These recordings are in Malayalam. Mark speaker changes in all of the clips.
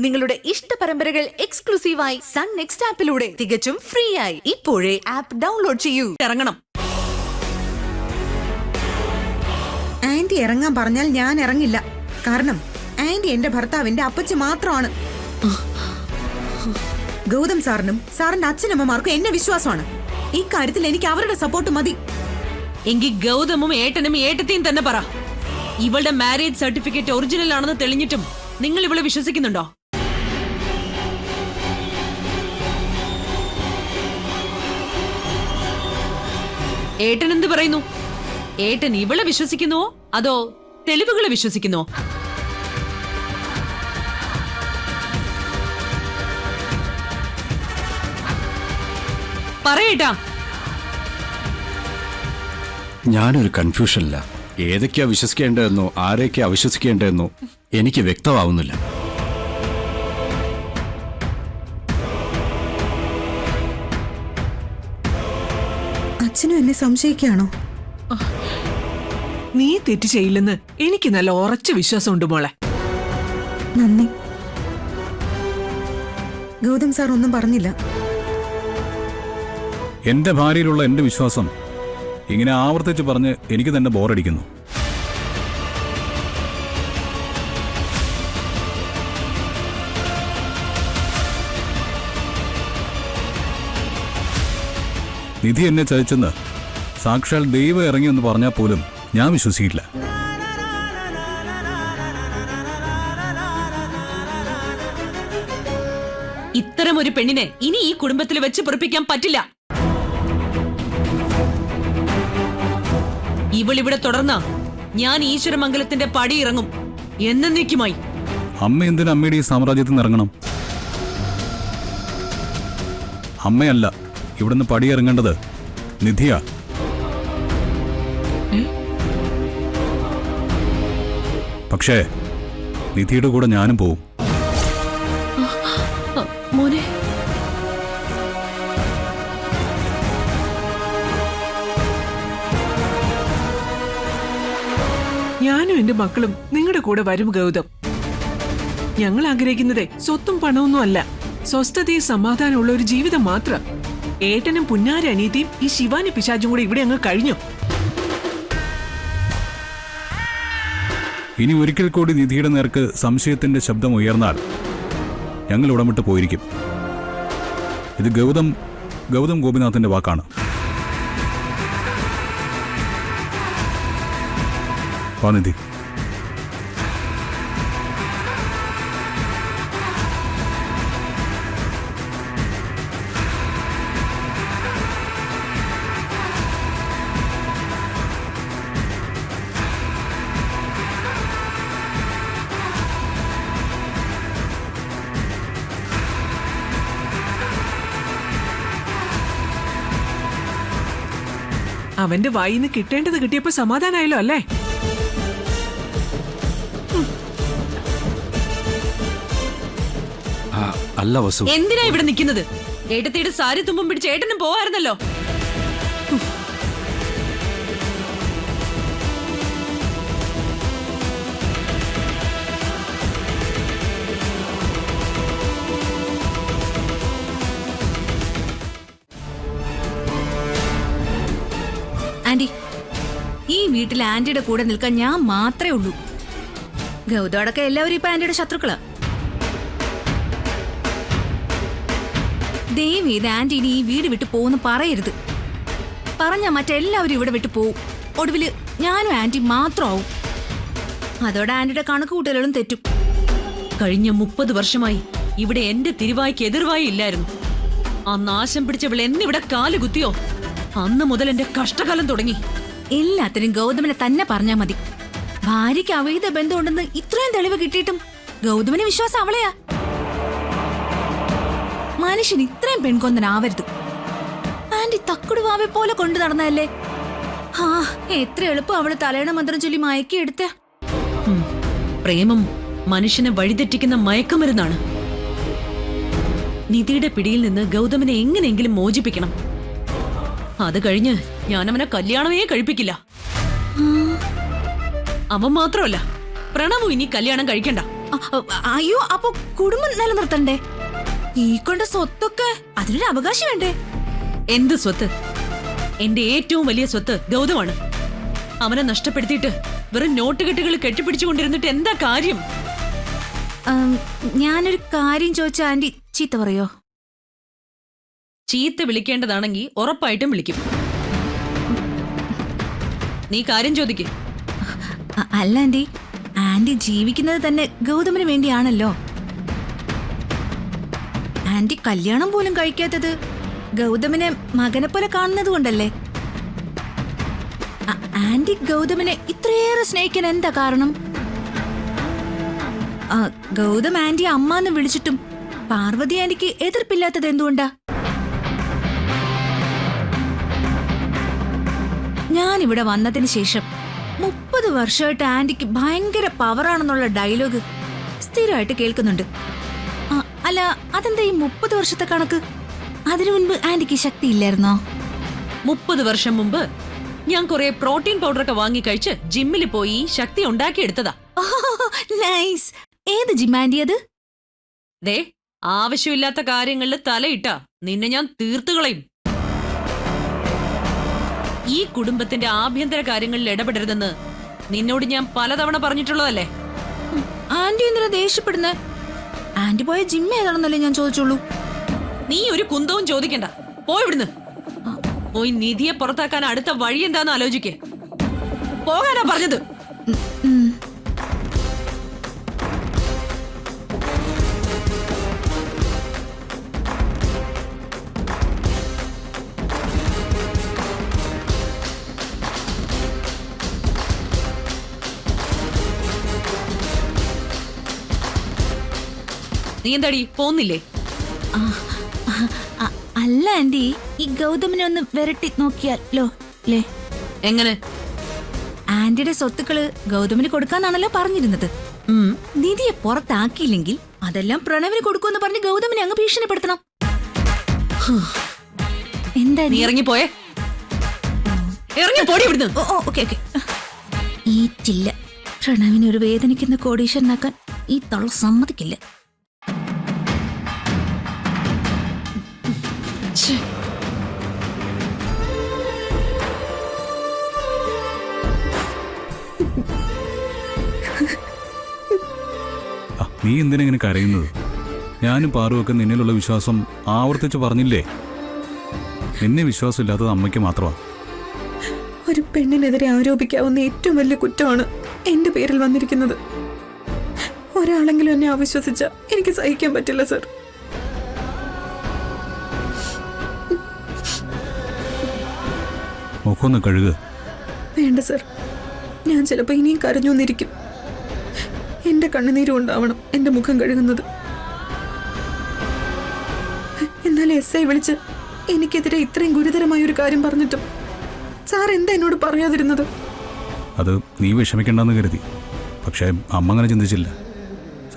Speaker 1: നിങ്ങളുടെ ഇഷ്ട പരമ്പരകൾ എക്സ്ക്ലൂസീവായി സൺ നെക്സ്റ്റ് ആപ്പിലൂടെ തികച്ചും ഫ്രീ ആയി ഇപ്പോഴേ ആപ്പ് ഡൗൺലോഡ് ചെയ്യൂ. ഇറങ്ങണം.
Speaker 2: ആന്റി ഇറങ്ങാൻ പറഞ്ഞാൽ ഞാൻ ഇറങ്ങില്ല. കാരണം ആന്റി എന്റെ ഭർത്താവിന്റെ അപ്പച്ചി മാത്രമാണ്. ഗൗതം സാറിനും സാറിന്റെ അച്ഛനമ്മമാർക്കും എന്നെ വിശ്വാസമാണ്. ഈ കാര്യത്തിൽ എനിക്ക് അവരുടെ സപ്പോർട്ട് മതി.
Speaker 3: എങ്കിൽ ഗൗതമും ഏട്ടനും ഏട്ടത്തെയും തന്നെ പറ. ഇവളുടെ മാരേജ് സർട്ടിഫിക്കറ്റ് ഒറിജിനൽ ആണെന്ന് തെളിഞ്ഞിട്ടും നിങ്ങൾ ഇവളെ വിശ്വസിക്കുന്നുണ്ടോ? ഏട്ടൻ എന്ത് പറയുന്നു? ഏട്ടൻ ഇവളെ വിശ്വസിക്കുന്നുവോ അതോ തെളിവുകളെ വിശ്വസിക്കുന്നുവോ? പറയേട്ടാ.
Speaker 4: ഞാനൊരു കൺഫ്യൂഷനില്ല. ഏതൊക്കെയാ വിശ്വസിക്കേണ്ടതെന്നോ ആരെയൊക്കെയാ അവിശ്വസിക്കേണ്ടതെന്നോ എനിക്ക് വ്യക്തമാവുന്നില്ല.
Speaker 2: അച്ഛനും എന്നെ സംശയിക്കുകയാണോ?
Speaker 5: നീ തെറ്റ് ചെയ്യില്ലെന്ന് എനിക്ക് നല്ല ഉറച്ച വിശ്വാസമുണ്ട് മോളെ.
Speaker 2: നന്ദി. ഗൗതം സാർ ഒന്നും പറഞ്ഞില്ല.
Speaker 6: എന്റെ ഭാര്യയിലുള്ള എന്റെ വിശ്വാസം ഇങ്ങനെ ആവർത്തിച്ച് പറഞ്ഞ് എനിക്ക് തന്നെ ബോറടിക്കുന്നു. നിധി എന്നെ ചതിച്ചെന്ന് സാക്ഷാൽ ദൈവം ഇറങ്ങിയെന്ന് പറഞ്ഞാൽ പോലും ഞാൻ വിശ്വസിക്കില്ല.
Speaker 3: ഇത്തരം ഒരു പെണ്ണിനെ ഇനി ഈ കുടുംബത്തിൽ വെച്ച് പൊറിപ്പിക്കാൻ പറ്റില്ല. ഇവളിവിടെ തുടർന്ന ഞാൻ ഈശ്വരമംഗലത്തിന്റെ പടി ഇറങ്ങും എന്നേക്കുമായി.
Speaker 6: അമ്മ എന്തിനാ അമ്മയുടെ ഈ സാമ്രാജ്യത്തിൽ നിന്ന് ഇറങ്ങണം? അമ്മയല്ല ഇവിടുന്ന് പടിയിറങ്ങേണ്ടത് നിധിയാ. പക്ഷേ നിധിയുടെ കൂടെ ഞാനും പോവും.
Speaker 3: മോനെ,
Speaker 5: ഞാനും എന്റെ മക്കളും നിങ്ങളുടെ കൂടെ വരും ഗൗതം. ഞങ്ങൾ ആഗ്രഹിക്കുന്നത് സ്വത്തും പണമൊന്നും അല്ല, സ്വസ്ഥതയും സമാധാനമുള്ള ഒരു ജീവിതം മാത്രം. ഏട്ടനും പുന്നാര അനീതിയും ഈ ശിവാനി പിശാചും കൂടെ ഇവിടെ അങ്ങ് കഴിഞ്ഞു.
Speaker 6: ഇനി ഒരിക്കൽ കൂടി നിധിയുടെ നേർക്ക് സംശയത്തിന്റെ ശബ്ദം ഉയർന്നാൽ ഞങ്ങൾ ഉടമിട്ട് പോയിരിക്കും. ഇത് ഗൗതം ഗോപിനാഥിന്റെ വാക്കാണ്. നിധി,
Speaker 5: അവന്റെ വായിന്ന് കിട്ടേണ്ടത് കിട്ടിയപ്പോ സമാധാനായല്ലോ അല്ലേ?
Speaker 4: അല്ല വസു,
Speaker 3: എന്തിനാ ഇവിടെ നിൽക്കുന്നത്? ഏട്ടത്തിയുടെ സാരി തുമ്പും പിടിച്ച് ഏട്ടനും പോവായിരുന്നല്ലോ.
Speaker 1: ആന്റി, ഈ വീട്ടിൽ ആന്റിയുടെ കൂടെ നിൽക്കാൻ ഞാൻ മാത്രമേ ഉള്ളൂ. ഗൗതമടക്കം എല്ലാവരും ഇപ്പൊ ആന്റിയുടെ ശത്രുക്കളാ. ദയവ് ചെയ്ത് ആന്റി ഇനി ഈ വീട് വിട്ടു പോകുന്നു പറയരുത്. പറഞ്ഞാ മറ്റെല്ലാവരും ഇവിടെ വിട്ടു പോവും. ഒടുവില് ഞാനും ആന്റി മാത്രമാവും. അതോടെ ആന്റിയുടെ കണക്ക് കൂട്ടലുകളും തെറ്റും.
Speaker 3: കഴിഞ്ഞ 30 വർഷമായി ഇവിടെ എന്റെ തിരുവായ്ക്ക് എതിർവായി ഇല്ലായിരുന്നു. ആ നാശം പിടിച്ചവൾ എന്നിവിടെ കാലുകുത്തിയോ അന്ന് മുതൽ എന്റെ കഷ്ടകാലം തുടങ്ങി.
Speaker 1: എല്ലാത്തിനും ഗൗതമനെ തന്നെ പറഞ്ഞാ മതി. ഭാര്യയ്ക്ക് അവൈധ ബന്ധമുണ്ടെന്ന് ഇത്രയും തെളിവ് കിട്ടിയിട്ടും ഗൗതമന് വിശ്വാസം അവളെയാ. മനുഷ്യൻ ഇത്രയും പെൺകൊന്നനാവരുത്. ആന്റി തക്കുടുവാവെ പോലെ കൊണ്ടു നടന്നതല്ലേ. ആ എത്ര എളുപ്പം അവള് തലയണ മന്ത്രം ചൊല്ലി മയക്കിയെടുത്ത.
Speaker 3: പ്രേമം മനുഷ്യനെ വഴിതെറ്റിക്കുന്ന മയക്കുമരുന്നാണ്. നിധിയുടെ പിടിയിൽ നിന്ന് ഗൗതമനെ എങ്ങനെയെങ്കിലും മോചിപ്പിക്കണം. അത് കഴിഞ്ഞ് ഞാനവനെ കല്യാണമേ കഴിപ്പിക്കില്ല. അവൻ മാത്രമല്ല, പ്രണവും ഇനി കല്യാണം കഴിക്കണ്ട.
Speaker 1: അയ്യോ, അപ്പൊ കുടുംബം നിലനിർത്തണ്ടേ? ഈ കൊണ്ട് സ്വത്തൊക്കെ അതിനൊരു അവകാശം വേണ്ടേ?
Speaker 3: എന്ത് സ്വത്ത്? എന്റെ ഏറ്റവും വലിയ സ്വത്ത് ഗൗതമാണ്. അവനെ നഷ്ടപ്പെടുത്തിയിട്ട് വെറും നോട്ടുകെട്ടുകൾ കെട്ടിപ്പിടിച്ചുകൊണ്ടിരുന്നിട്ട് എന്താ കാര്യം?
Speaker 1: ഞാനൊരു കാര്യം ചോദിച്ച ആന്റി ചീത്ത പറയോ?
Speaker 3: ചീത്ത വിളിക്കേണ്ടതാണെങ്കിൽ ഉറപ്പായിട്ടും വിളിക്കും. നീ കാര്യം ചോദിക്ക്.
Speaker 1: അല്ല ആന്റി, ആന്റി ജീവിക്കുന്നത് തന്നെ ഗൗതമിന് വേണ്ടിയാണല്ലോ. ആന്റി കല്യാണം പോലും കഴിക്കാത്തത് ഗൗതമിനെ മകനെ പോലെ കാണുന്നത് കൊണ്ടല്ലേ? ആന്റി ഗൗതമിനെ ഇത്രയേറെ സ്നേഹിക്കാൻ എന്താ കാരണം? ഗൗതം ആന്റി അമ്മ എന്ന് വിളിച്ചിട്ടും പാർവതി ആന്റിക്ക് എതിർപ്പില്ലാത്തത് എന്തുകൊണ്ടാ? ഞാനിവിടെ വന്നതിന് ശേഷം 30 വർഷമായിട്ട് ആന്റിക്ക് ഭയങ്കര പവറാണെന്നുള്ള ഡയലോഗ് സ്ഥിരമായിട്ട് കേൾക്കുന്നുണ്ട്. അല്ല, അതെന്താ ഈ 30 വർഷത്തെ കണക്ക്? അതിനു മുൻപ് ആന്റിക്ക് ശക്തി ഇല്ലായിരുന്നോ?
Speaker 3: 30 വർഷം മുമ്പ് ഞാൻ കുറെ പ്രോട്ടീൻ പൗഡറൊക്കെ വാങ്ങി കഴിച്ച് ജിമ്മിൽ പോയി ശക്തി ഉണ്ടാക്കിയെടുത്തതാ.
Speaker 1: നൈസ്. ഏത് ജിം ആന്റി അത്?
Speaker 3: ദേ, ആവശ്യമില്ലാത്ത കാര്യങ്ങളിൽ തലയിട്ടാ നിന്നെ ഞാൻ തീർത്തുകളയും. ഈ കുടുംബത്തിന്റെ ആഭ്യന്തര കാര്യങ്ങളിൽ ഇടപെടരുതെന്ന് നിന്നോട് ഞാൻ പലതവണ പറഞ്ഞിട്ടുള്ളതല്ലേ?
Speaker 1: ആന്റി എന്തിനാ ദേഷ്യപ്പെടുന്നേ? ആന്റി പോയ ജിം ഏതാണെന്നല്ലേ ഞാൻ ചോദിച്ചുള്ളൂ.
Speaker 3: നീ ഒരു കുന്തവും ചോദിക്കണ്ട, പോയി ഇവിടുന്ന്. പോയി നിധിയെ പുറത്താക്കാൻ അടുത്ത വഴി എന്താന്ന് ആലോചിക്കേ. പോകാനാ പറഞ്ഞത്. നീ എന്താടി പോന്നില്ലേ?
Speaker 1: അല്ല ആന്റി, ഈ ഗൗതമിനെ ഒന്ന് വിരട്ടി നോക്കിയാലോ? അല്ലേ?
Speaker 3: എങ്ങനെ?
Speaker 1: ആന്റിയുടെ സ്വത്തുക്കള് ഗൗതമിന് കൊടുക്കാന്നാണല്ലോ പറഞ്ഞിരുന്നത്. നിധിയെ പുറത്താക്കിയില്ലെങ്കിൽ അതെല്ലാം പ്രണവിന് കൊടുക്കുമെന്ന് പറഞ്ഞ് ഗൗതമിനെ അങ്ങ് ഭീഷണിപ്പെടുത്തണം. എന്താ
Speaker 3: നീ ഇറങ്ങിപ്പോയേ. ഇറങ്ങിപ്പോടി ഇവിടുന്ന്.
Speaker 1: ഓക്കെ. ഈ ചില്ല പ്രണവിനെ ഒരു വേദനിക്കുന്ന കോടീശ്വരനാക്കാൻ ഈ തള്ള സമ്മതിക്കില്ല.
Speaker 6: നീ എന്തിനെങ്ങനെ കരയുന്നത്? ഞാനും പാറുവൊക്കെ നിന്നിലുള്ള വിശ്വാസം ആവർത്തിച്ച് പറഞ്ഞില്ലേ? നിന്നെ വിശ്വാസമില്ലാത്തത് അമ്മയ്ക്ക് മാത്രമാണ്.
Speaker 2: ഒരു പെണ്ണിനെതിരെ ആരോപിക്കാവുന്ന ഏറ്റവും വലിയ കുറ്റമാണ് എന്റെ പേരിൽ വന്നിരിക്കുന്നത്. ഒരാളെങ്കിലും എന്നെ അവിശ്വസിച്ച എനിക്ക് സഹിക്കാൻ പറ്റില്ല സർ.
Speaker 6: മുഖമൊന്ന് കഴുകുക.
Speaker 2: വേണ്ട സർ, ഞാൻ ചിലപ്പോൾ ഇനിയും കരഞ്ഞു വന്നിരിക്കും. എന്റെ കണ്ണുനീരും ഉണ്ടാവണം എന്റെ മുഖം കഴുകുന്നത്. എന്നാൽ SI വിളിച്ച് എനിക്കെതിരെ ഇത്രയും ഗുരുതരമായ ഒരു കാര്യം പറഞ്ഞിട്ടും സാർ എന്താ എന്നോട് പറയാതിരുന്നത്?
Speaker 6: അത് നീ വിഷമിക്കണ്ടെന്ന് കരുതി. പക്ഷേ അമ്മ അങ്ങനെ ചിന്തിച്ചില്ല.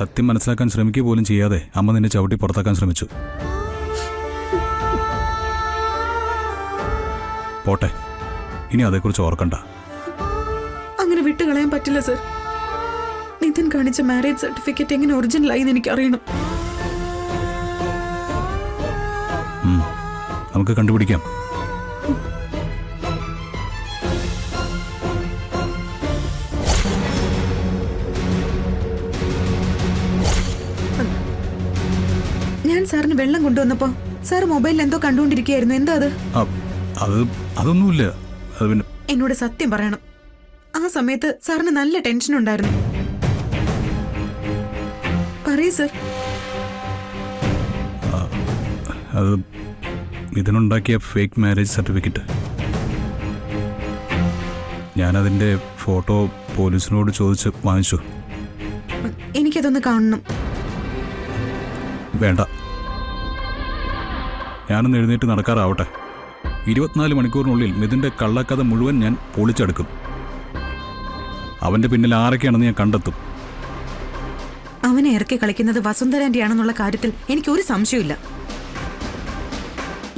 Speaker 6: സത്യം മനസ്സിലാക്കാൻ ശ്രമിക്കുക പോലും ചെയ്യാതെ അമ്മ നിന്നെ ചവിട്ടി പുറത്താക്കാൻ ശ്രമിച്ചു. പോട്ടെ, ഇനി അതേക്കുറിച്ച് ഓർക്കണ്ട.
Speaker 2: അങ്ങനെ വിട്ടുകളയാൻ പറ്റില്ല സർ. നിതിൻ കാണിച്ച മാരേജ് സർട്ടിഫിക്കറ്റ് എങ്ങനെ ഒറിജിനലായി എന്ന് എനിക്ക് അറിയണം.
Speaker 6: നമുക്ക് കണ്ടുപിടിക്കാം.
Speaker 2: ഞാൻ സാറിന് വെള്ളം കൊണ്ടുവന്നപ്പോ സാർ മൊബൈലിൽ എന്തോ കണ്ടുകൊണ്ടിരിക്കുകയായിരുന്നു. എന്താ അത്?
Speaker 6: അതൊന്നുമില്ല. അത് പിന്നെ
Speaker 2: എന്നോട് സത്യം പറയണം. ആ സമയത്ത് സാറിന് നല്ല ടെൻഷൻ ഉണ്ടായിരുന്നു. പറയൂ സർ.
Speaker 6: അത് ഇതിനുണ്ടാക്കിയ ഫേക്ക് മാരേജ് സർട്ടിഫിക്കറ്റ്. ഞാനതിൻ്റെ ഫോട്ടോ പോലീസിനോട് ചോദിച്ച് വാങ്ങിച്ചു.
Speaker 2: എനിക്കതൊന്ന് കാണണം.
Speaker 6: വേണ്ട, ഞാനൊന്ന് എഴുന്നേറ്റ് നടക്കാറാവട്ടെ. 24 മണിക്കൂറിനുള്ളിൽ മിഥുൻ്റെ കള്ളക്കഥ മുഴുവൻ ഞാൻ പൊളിച്ചെടുക്കും. അവൻ്റെ പിന്നിൽ ആരൊക്കെയാണെന്ന് ഞാൻ കണ്ടെത്തും.
Speaker 2: അവനെ ഇറക്കി കളിക്കുന്നത് വസുന്ധരാൻ്റെ ആണെന്നുള്ള കാര്യത്തിൽ എനിക്കൊരു സംശയമില്ല.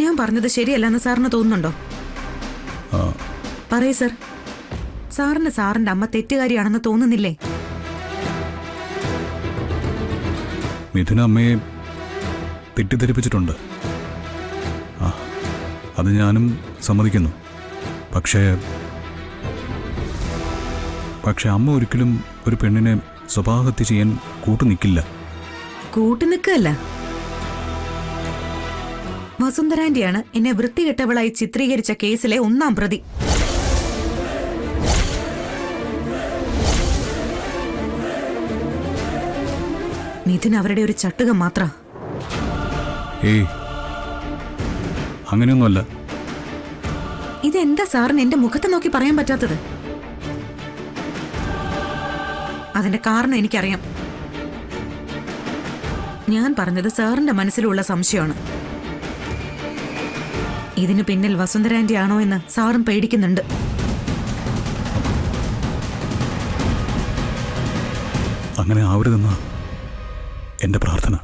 Speaker 2: ഞാൻ പറഞ്ഞത് ശരിയല്ലെന്ന് സാറിന് തോന്നുന്നുണ്ടോ? പറയൂ സർ. സാറിന് സാറിന്റെ അമ്മ തെറ്റുകാരിയാണെന്ന് തോന്നുന്നില്ലേ?
Speaker 6: മിഥുന അമ്മയെ തെറ്റിദ്ധരിപ്പിച്ചിട്ടുണ്ട്. ആ, അത് ഞാനും സമ്മതിക്കുന്നു. പക്ഷേ അമ്മ ഒരിക്കലും ഒരു പെണ്ണിനെ സ്വഭാവഹത്യ ചെയ്യാൻ കൂട്ടുനിൽക്കില്ല.
Speaker 2: കൂട്ടുനിൽക്കല്ല, വസുന്ധരാന്റിയാണ് എന്നെ വൃത്തികെട്ടവളായി ചിത്രീകരിച്ച കേസിലെ 1-ാം പ്രതി. മിഥുൻ അവരുടെ ഒരു ചട്ടുകം മാത്ര.
Speaker 6: ഏയ്, അങ്ങനെയൊന്നുമല്ല.
Speaker 2: ഇതെന്താ സാറിന് എന്റെ മുഖത്ത് നോക്കി പറയാൻ പറ്റാത്തത്? അതിന്റെ കാരണം എനിക്കറിയാം. ഞാൻ പറഞ്ഞത് സാറിന്റെ മനസ്സിലുള്ള സംശയമാണ്. ഇതിനു പിന്നിൽ വസുന്ധരാന്റി ആണോ എന്ന് സാറും പേടിക്കുന്നുണ്ട്.
Speaker 6: അങ്ങനെ ആവരുതെന്നാ എന്റെ പ്രാർത്ഥന.